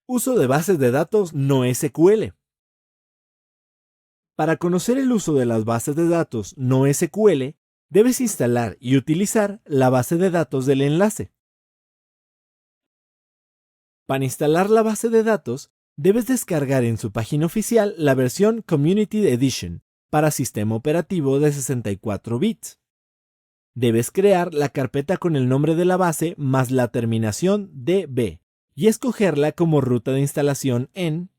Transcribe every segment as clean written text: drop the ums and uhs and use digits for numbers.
Uso de bases de datos no SQL. Para conocer el uso de las bases de datos no SQL, debes instalar y utilizar la base de datos del enlace. Para instalar la base de datos, debes descargar en su página oficial la versión Community Edition para sistema operativo de 64 bits. Debes crear la carpeta con el nombre de la base más la terminación DB y escogerla como ruta de instalación en.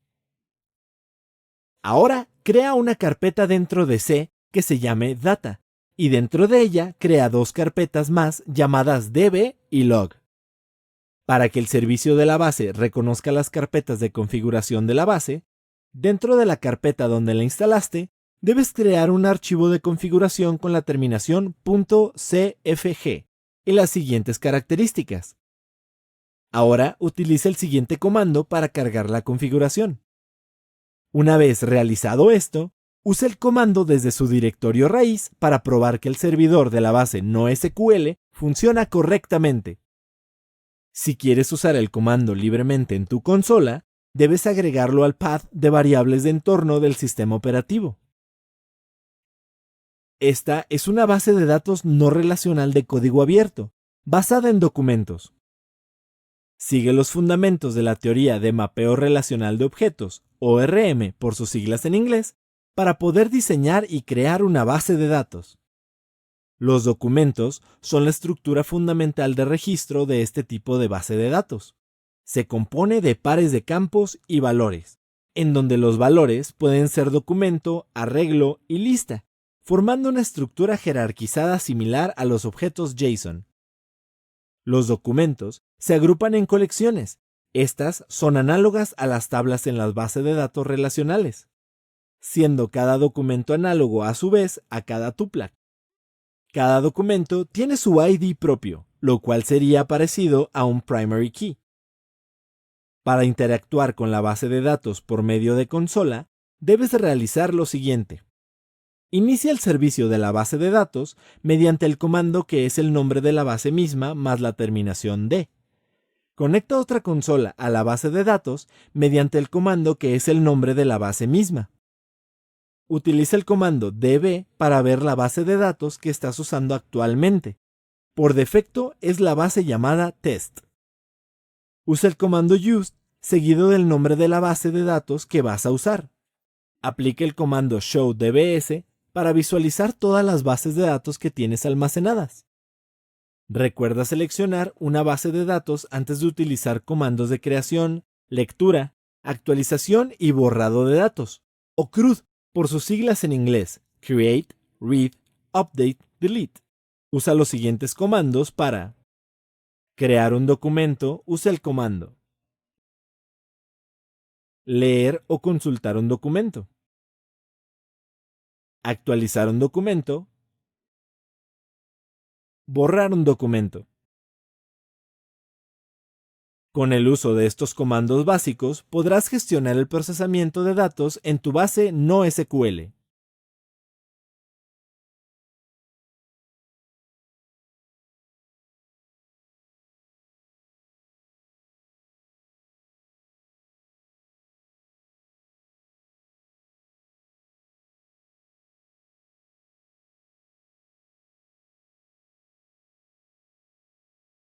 Ahora, crea una carpeta dentro de C que se llame Data, y dentro de ella crea dos carpetas más llamadas DB y Log. Para que el servicio de la base reconozca las carpetas de configuración de la base, dentro de la carpeta donde la instalaste, debes crear un archivo de configuración con la terminación .cfg y las siguientes características. Ahora utiliza el siguiente comando para cargar la configuración. Una vez realizado esto, usa el comando desde su directorio raíz para probar que el servidor de la base NoSQL funciona correctamente. Si quieres usar el comando libremente en tu consola, debes agregarlo al path de variables de entorno del sistema operativo. Esta es una base de datos no relacional de código abierto, basada en documentos. Sigue los fundamentos de la teoría de mapeo relacional de objetos, ORM por sus siglas en inglés, para poder diseñar y crear una base de datos. Los documentos son la estructura fundamental de registro de este tipo de base de datos. Se compone de pares de campos y valores, en donde los valores pueden ser documento, arreglo y lista, formando una estructura jerarquizada similar a los objetos JSON. Los documentos se agrupan en colecciones. Estas son análogas a las tablas en las bases de datos relacionales, siendo cada documento análogo a su vez a cada tupla. Cada documento tiene su ID propio, lo cual sería parecido a un primary key. Para interactuar con la base de datos por medio de consola, debes realizar lo siguiente. Inicia el servicio de la base de datos mediante el comando que es el nombre de la base misma más la terminación D. Conecta otra consola a la base de datos mediante el comando que es el nombre de la base misma. Utiliza el comando db para ver la base de datos que estás usando actualmente. Por defecto es la base llamada test. Usa el comando use seguido del nombre de la base de datos que vas a usar. Aplica el comando show dbs para visualizar todas las bases de datos que tienes almacenadas. Recuerda seleccionar una base de datos antes de utilizar comandos de creación, lectura, actualización y borrado de datos, o CRUD por sus siglas en inglés: Create, Read, Update, Delete. Usa los siguientes comandos para crear un documento. Usa el comando leer o consultar un documento, actualizar un documento, borrar un documento. Con el uso de estos comandos básicos podrás gestionar el procesamiento de datos en tu base NoSQL.